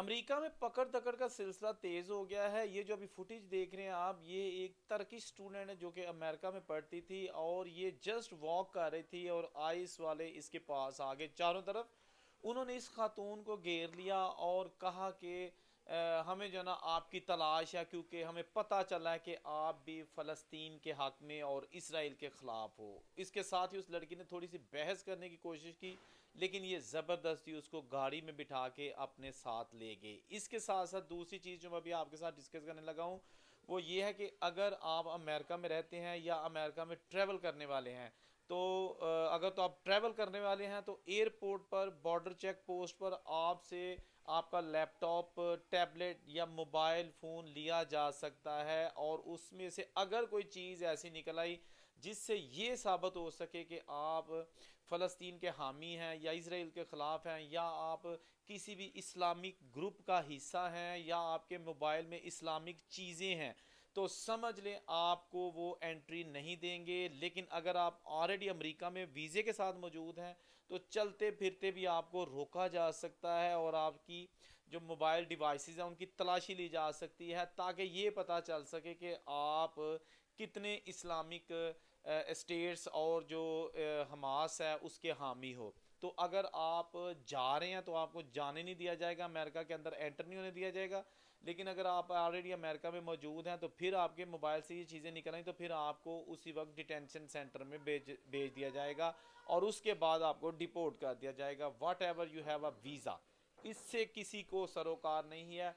America में पकड़ दकड़ का सिलसिला तेज हो गया है। ये जो अभी फुटेज देख रहे हैं आप, ये एक टर्किश स्टूडेंट है जो कि अमेरिका में पढ़ती थी और ये जस्ट वॉक कर रही थी और आइस वाले इसके पास आ गए चारों तरफ। उन्होंने इस खातून को घेर लिया और कहा कि हमें जो ना आपकी तलाश है, क्योंकि हमें पता चला है कि आप भी फ़लस्तीन के हक में और इसराइल के ख़िलाफ़ हो। इसके साथ ही उस लड़की ने थोड़ी सी बहस करने की कोशिश की, लेकिन ये ज़बरदस्ती उसको गाड़ी में बिठा के अपने साथ ले गए। इसके साथ साथ दूसरी चीज़ जो मैं अभी आपके साथ डिस्कस करने लगा हूँ वो ये है कि अगर आप अमेरिका में रहते हैं या अमेरिका में ट्रैवल करने वाले हैं, तो अगर तो आप ट्रैवल करने वाले हैं तो एयरपोर्ट पर, बॉर्डर चेक पोस्ट पर आपसे आपका लैपटॉप, टैबलेट या मोबाइल फ़ोन लिया जा सकता है। और उसमें से अगर कोई चीज़ ऐसी निकल आई जिससे ये साबित हो सके कि आप फ़लस्तीन के हामी हैं या इसराइल के ख़िलाफ़ हैं, या आप किसी भी इस्लामिक ग्रुप का हिस्सा हैं, या आपके मोबाइल में इस्लामिक चीज़ें हैं, तो समझ लें आपको वो एंट्री नहीं देंगे। लेकिन अगर आप ऑलरेडी अमेरिका में वीज़े के साथ मौजूद हैं तो चलते फिरते भी आपको रोका जा सकता है और आपकी जो मोबाइल डिवाइसेस हैं उनकी तलाशी ली जा सकती है, ताकि ये पता चल सके कि आप कितने इस्लामिक स्टेट्स और जो हमास है उसके हामी हो। तो अगर आप जा रहे हैं तो आपको जाने नहीं दिया जाएगा, अमेरिका के अंदर एंटर नहीं होने दिया जाएगा। लेकिन अगर आप ऑलरेडी अमेरिका में मौजूद हैं तो फिर आपके मोबाइल से ये चीज़ें निकल आई तो फिर आपको उसी वक्त डिटेंशन सेंटर में भेज दिया जाएगा और उसके बाद आपको डिपोर्ट कर दिया जाएगा। What ever you have a visa, इससे किसी को सरोकार नहीं है।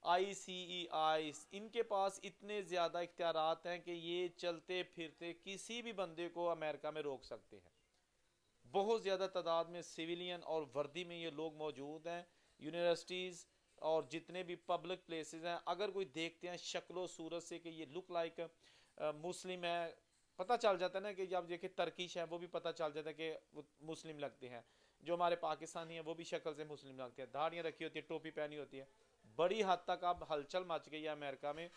ICEI इनके पास इतने ज़्यादा इख्तियारात हैं कि ये चलते फिरते किसी भी बंदे को अमेरिका में रोक सकते हैं। बहुत ज़्यादा तादाद में सिविलियन और वर्दी में ये लोग मौजूद हैं। यूनिवर्सिटीज़ और जितने भी पब्लिक प्लेसेस हैं, अगर कोई देखते हैं शक्लो सूरत से कि ये लुक लाइक मुस्लिम है, पता चल जाता है ना कि जब देखिए तर्किश है वो भी पता चल जाता है कि वो मुस्लिम लगते हैं। जो हमारे पाकिस्तानी हैं वो भी शक्ल से मुस्लिम लगते हैं, दाढ़ियाँ रखी होती है, टोपी पहनी होती है। बड़ी हद तक अब हलचल मच गई है अमेरिका में।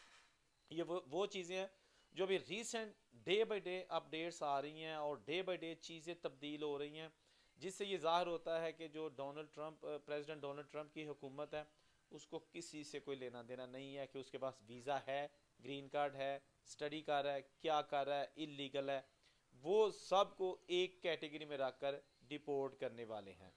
ये वो चीज़ें हैं जो अभी recent day by day updates आ रही हैं और डे बाई डे चीज़ें तब्दील हो रही हैं, जिससे ये ज़ाहिर होता है कि जो प्रेसिडेंट डोनाल्ड ट्रंप की हुकूमत है उसको किसी से कोई लेना देना नहीं है कि उसके पास वीज़ा है, ग्रीन कार्ड है, स्टडी कर रहा है, क्या कर रहा है, इलीगल है। वो सब को एक कैटेगरी में रखकर डिपोर्ट करने वाले हैं।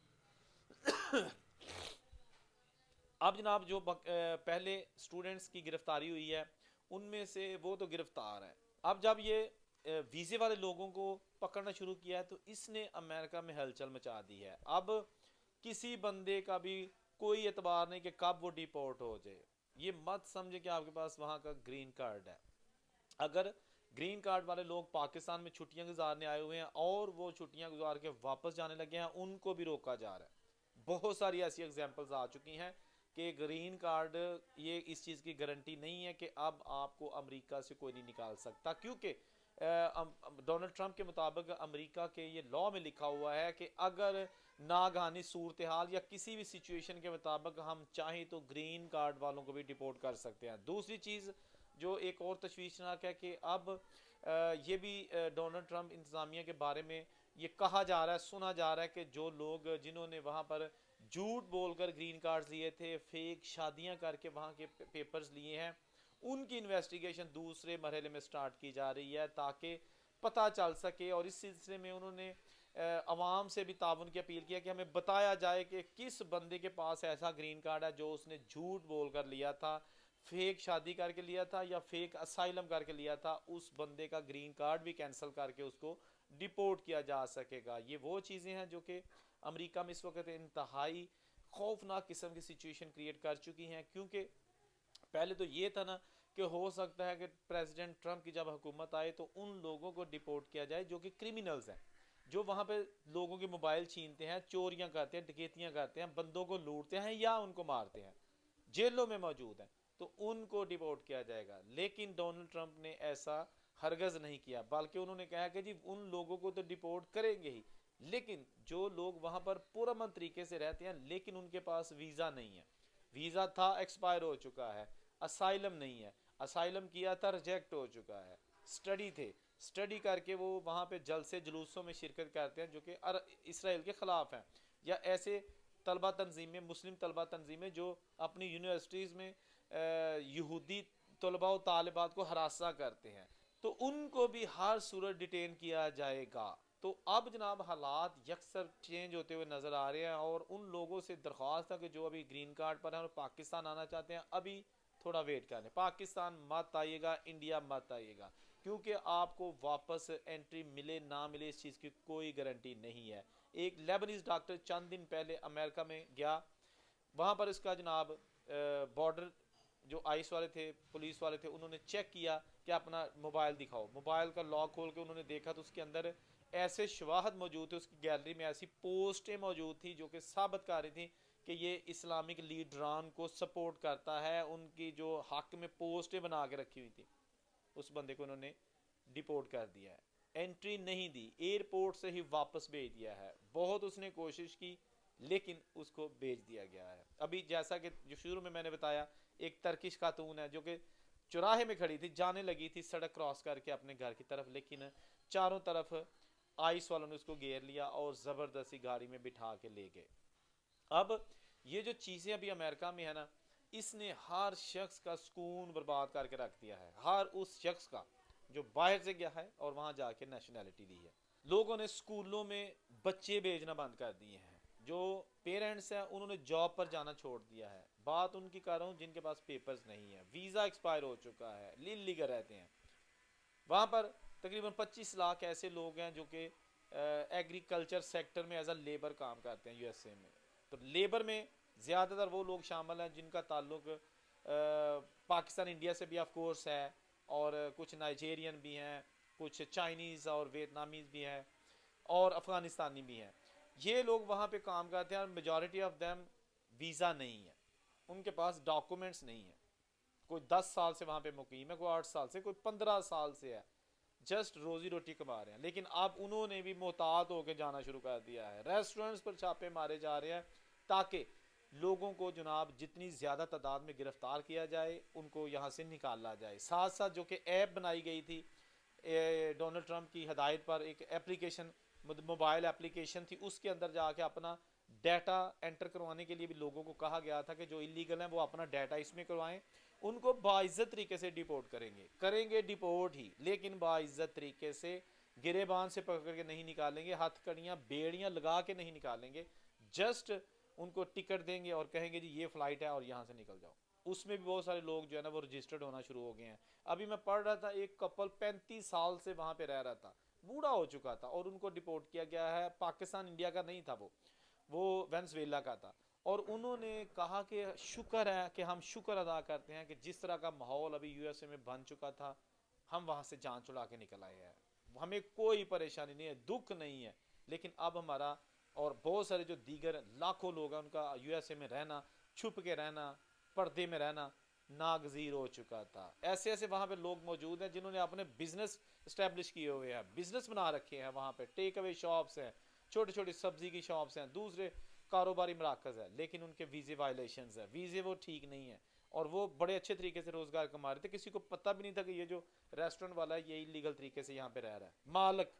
अब जनाब जो पहले स्टूडेंट्स की गिरफ्तारी हुई है उनमें से वो तो गिरफ्तार है। अब जब ये वीज़े वाले लोगों को पकड़ना शुरू किया है तो इसने अमेरिका में हलचल मचा दी है। अब किसी बंदे का भी कोई एतबार नहीं कि कब वो डिपोर्ट हो जाए। ये मत समझे कि आपके पास वहाँ का ग्रीन कार्ड है। अगर ग्रीन कार्ड वाले लोग पाकिस्तान में छुट्टियां गुजारने आए हुए हैं और वो छुट्टियां गुजार के वापस जाने लगे हैं, उनको भी रोका जा रहा है। बहुत सारी ऐसी एग्जांपल्स आ चुकी हैं कि ग्रीन कार्ड ये इस चीज़ की गारंटी नहीं है कि अब आपको अमेरिका से कोई नहीं निकाल सकता, क्योंकि डोनाल्ड ट्रंप के मुताबिक अमेरिका के ये लॉ में लिखा हुआ है कि अगर नागहानी सूरत हाल या किसी भी सिचुएशन के मुताबिक हम चाहें तो ग्रीन कार्ड वालों को भी डिपोर्ट कर सकते हैं। दूसरी चीज़ जो एक और तशवीशनाक है कि अब ये भी डोनाल्ड ट्रंप इंतज़ामिया के बारे में ये कहा जा रहा है, सुना जा रहा है कि जो लोग जिन्होंने वहाँ पर झूठ बोलकर ग्रीन कार्ड्स लिए थे, फेक शादियाँ करके वहाँ के पेपर्स लिए हैं, उनकी इन्वेस्टिगेशन दूसरे मरहले में स्टार्ट की जा रही है ताकि पता चल सके। और इस सिलसिले में उन्होंने अवाम से भी ताउन की अपील किया कि हमें बताया जाए कि किस बंदे के पास ऐसा ग्रीन कार्ड है जो उसने झूठ बोल कर लिया था, फेक शादी करके लिया था या फेक असाइलम करके लिया था। उस बंदे का ग्रीन कार्ड भी कैंसिल करके उसको डिपोर्ट किया जा सकेगा। ये वो चीज़ें हैं जो कि अमेरिका में इस वक्त इंतहाई खौफनाक किस्म की सिचुएशन क्रिएट कर चुकी हैं। क्योंकि पहले तो ये था ना कि हो सकता है कि प्रेसिडेंट ट्रंप की जब हुकूमत आए तो उन लोगों को डिपोर्ट किया जाए जो कि क्रिमिनल्स हैं, जो वहाँ पे लोगों के मोबाइल छीनते हैं, चोरियां करते हैं, डकैतियां करते हैं, बंदों को लूटते हैं या उनको मारते हैं, जेलों में मौजूद हैं, तो उनको डिपोर्ट किया जाएगा। लेकिन डोनाल्ड ट्रंप ने ऐसा हरगज नहीं किया, बल्कि उन्होंने कहा कि जी उन लोगों को तो डिपोर्ट करेंगे ही, लेकिन जो लोग वहाँ पर पुरअमन तरीके से रहते हैं लेकिन उनके पास वीज़ा नहीं है, वीज़ा था एक्सपायर हो चुका है, असाइलम नहीं है, असाइलम किया था रिजेक्ट हो चुका है, स्टडी थे, स्टडी करके वो वहाँ पे जलसे जुलूसों में शिरकत करते हैं जो कि इसराइल के ख़िलाफ़ हैं, या ऐसे तलबा तंजीमें, मुस्लिम तलबा तंजीमें जो अपनी यूनिवर्सिटीज़ में यहूदी तलबा और तालिबात को हरासा करते हैं, तो उनको भी हर सूरत डिटेन किया जाएगा। तो अब जनाब हालात यकसर चेंज होते हुए नज़र आ रहे हैं, और उन लोगों से दरख्वास्त है कि जो अभी ग्रीन कार्ड पर हैं और पाकिस्तान आना चाहते हैं, अभी थोड़ा वेट करें। पाकिस्तान मत आइएगा, इंडिया मत आइएगा, क्योंकि आपको वापस एंट्री मिले ना मिले इस चीज़ की कोई गारंटी नहीं है। एक लेबनीज डॉक्टर चंद दिन पहले अमेरिका में गया, वहाँ पर इसका जनाब बॉर्डर जो आइस वाले थे, पुलिस वाले थे, उन्होंने चेक किया कि अपना मोबाइल दिखाओ। मोबाइल का लॉक खोल के उन्होंने देखा तो उसके अंदर ऐसे शवाहद मौजूद थे, उसकी गैलरी में ऐसी पोस्टें मौजूद थी जो कि साबित कर रही थी कि ये इस्लामिक लीडरान को सपोर्ट करता है। उनकी जो हक में पोस्टें बना के रखी हुई थी, उस बंदे को उन्होंने डिपोर्ट कर दिया है, एंट्री नहीं दी, एयरपोर्ट से ही वापस भेज दिया है। बहुत उसने कोशिश की लेकिन उसको भेज दिया गया है। अभी जैसा कि जो शुरू में मैंने बताया, एक तर्किश खातून है जो कि चौराहे में खड़ी थी, जाने लगी थी सड़क क्रॉस करके अपने घर की तरफ, लेकिन चारों तरफ आइस वालों ने उसको घेर लिया और ज़बरदस्ती गाड़ी में बिठा के ले गए। अब ये जो चीज़ें अभी अमेरिका में है ना, इसने हर शख्स का सुकून बर्बाद करके रख दिया है, हर उस शख्स का जो बाहर से गया है और वहाँ जाके नेशनैलिटी ली है। लोगों ने स्कूलों में बच्चे भेजना बंद कर दिए हैं, जो पेरेंट्स हैं उन्होंने जॉब पर जाना छोड़ दिया है। बात उनकी कर रहा हूँ जिनके पास पेपर्स नहीं है, वीज़ा एक्सपायर हो चुका है, इल्लीगल रहते हैं। वहाँ पर तकरीबन 25 लाख ऐसे लोग हैं जो कि एग्रीकल्चर सेक्टर में एज अ लेबर काम करते हैं यूएसए में। तो लेबर में ज़्यादातर वो लोग शामिल हैं जिनका ताल्लुक पाकिस्तान इंडिया से भी ऑफ कोर्स है, और कुछ नाइजेरियन भी हैं, कुछ चाइनीज़ और वियतनामीज़ भी हैं, और अफ़गानिस्तानी भी हैं। ये लोग वहाँ पे काम करते हैं और मेजॉरिटी ऑफ देम वीज़ा नहीं है, उनके पास डॉक्यूमेंट्स नहीं है। कोई 10 साल से वहाँ पे मुकीम है, कोई 8 साल से, कोई 15 साल से है, जस्ट रोजी रोटी कमा रहे हैं। लेकिन अब उन्होंने भी मोहतात होकर जाना शुरू कर दिया है, रेस्टोरेंट्स पर छापे मारे जा रहे हैं ताकि लोगों को जनाब जितनी ज़्यादा तादाद में गिरफ्तार किया जाए, उनको यहाँ से निकाला जाए। साथ साथ जो कि ऐप बनाई गई थी डोनाल्ड ट्रंप की हदायत पर, एक एप्लीकेशन, मोबाइल एप्लीकेशन थी, उसके अंदर जाके अपना डाटा एंटर करवाने के लिए भी लोगों को कहा गया था कि जो इलीगल हैं वो अपना डाटा इसमें करवाएं, उनको बाइज्जत तरीके से डिपोर्ट करेंगे डिपोर्ट ही, लेकिन बाइज्जत तरीके से, गिरेबान से पकड़ के नहीं निकालेंगे, हथकड़ियाँ बेड़ियाँ लगा के नहीं निकालेंगे, जस्ट उनको टिकट देंगे और कहेंगे जी ये फ़्लाइट है और यहाँ से निकल जाओ। उसमें भी बहुत सारे लोग जो है ना वो रजिस्टर्ड होना शुरू हो गए हैं। अभी मैं पढ़ रहा था, एक कपल 35 साल से वहाँ पे रह रहा था, बूढ़ा हो चुका था, और उनको डिपोर्ट किया गया है। पाकिस्तान इंडिया का नहीं था, वो वेनेजुएला का था। और उन्होंने कहा कि शुक्र है कि हम शुक्र अदा करते हैं कि जिस तरह का माहौल अभी यूएसए में बन चुका था, हम वहाँ से जान छुड़ा के निकल आए हैं, हमें कोई परेशानी नहीं है, दुख नहीं है। लेकिन अब हमारा और बहुत सारे जो दीगर लाखों लोग हैं उनका यूएसए में रहना, छुप के रहना, पर्दे में रहना नागजीर हो चुका था। ऐसे ऐसे वहाँ पे लोग मौजूद हैं जिन्होंने अपने बिजनेस इस्टेब्लिश किए हुए हैं, बिजनेस बना रखे हैं, वहाँ पे टेक अवे शॉप्स हैं, छोटी छोटी सब्जी की शॉप्स हैं, दूसरे कारोबारी मराकज़ है, लेकिन उनके वीज़े वायलेशंस है, वीज़े वो ठीक नहीं है, और वो बड़े अच्छे तरीके से रोज़गार कमा रहे थे। किसी को पता भी नहीं था कि ये जो रेस्टोरेंट वाला है ये इलीगल तरीके से यहाँ पे रह रहा है, मालिक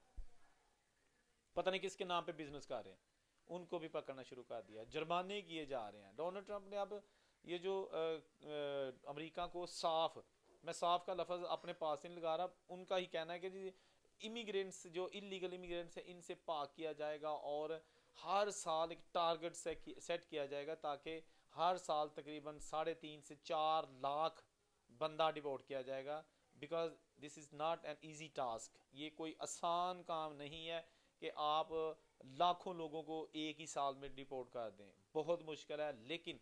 पता नहीं किसके नाम पे बिजनेस कर रहे हैं, उनको भी पकड़ना शुरू कर दिया, जुर्माने किए जा रहे हैं। डोनाल्ड ट्रंप ने अब ये जो अमेरिका को साफ, मैं साफ का लफ्ज़ अपने पास नहीं लगा रहा, उनका ही कहना है कि जी इमिग्रेंट्स, जो इलीगल इमिग्रेंट्स हैं, इनसे पाक किया जाएगा, और हर साल एक टारगेट सेट किया जाएगा ताकि हर साल तकरीबन 3.5 से 4 लाख बंदा डिपोर्ट किया जाएगा। Because this is not an easy task, ये कोई आसान काम नहीं है कि आप लाखों लोगों को एक ही साल में डिपोर्ट कर दें, बहुत मुश्किल है। लेकिन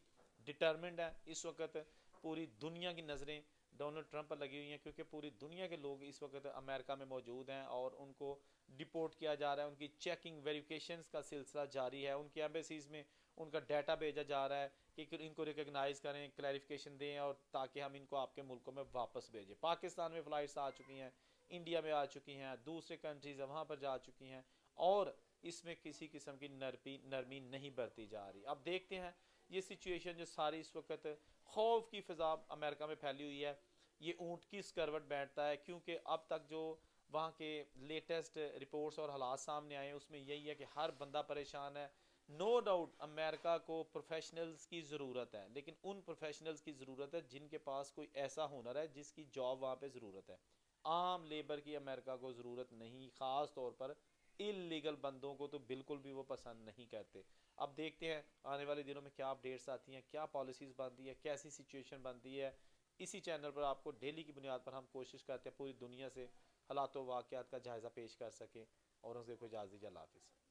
डिटर्मिंड है, इस वक्त पूरी दुनिया की नज़रें डोनाल्ड ट्रंप पर लगी हुई हैं, क्योंकि पूरी दुनिया के लोग इस वक्त अमेरिका में मौजूद हैं और उनको डिपोर्ट किया जा रहा है। उनकी चेकिंग वेरिफिकेशंस का सिलसिला जारी है, उनकी एम्बेसीज़ में उनका डाटा भेजा जा रहा है कि इनको रिकगनाइज़ करें, क्लैरिफिकेशन दें, और ताकि हम इनको आपके मुल्कों में वापस भेजें। पाकिस्तान में फ़्लाइट्स आ चुकी हैं, इंडिया में आ चुकी हैं, दूसरे कंट्रीज़ वहाँ पर जा चुकी हैं, और इसमें किसी किस्म की नरमी नहीं बरती जा रही। अब देखते हैं ये सिचुएशन जो सारी इस वक्त खौफ की फ़िज़ा अमेरिका में फैली हुई है, ये ऊँट की करवट बैठता है, क्योंकि अब तक जो वहाँ के लेटेस्ट रिपोर्ट्स और हालात सामने आए हैं उसमें यही है कि हर बंदा परेशान है, नो डाउट अमेरिका को प्रोफेशनल्स की ज़रूरत है, लेकिन उन प्रोफेशनल्स की ज़रूरत है जिनके पास कोई ऐसा हुनर है जिसकी जॉब वहाँ पे ज़रूरत है। आम लेबर की अमेरिका को ज़रूरत नहीं, ख़ास तौर पर इलीगल बंदों को तो बिल्कुल भी वो पसंद नहीं करते। अब देखते हैं आने वाले दिनों में क्या अपडेट्स आती हैं, क्या पॉलिसीज़ बनती है, कैसी सिचुएशन बनती है। इसी चैनल पर आपको डेली की बुनियाद पर हम कोशिश करते हैं पूरी दुनिया से हालात वाक़यात का जायज़ा पेश कर सकें। और उनसे कोई इजाज़त दीजिए। अल्लाह हाफ़िज़।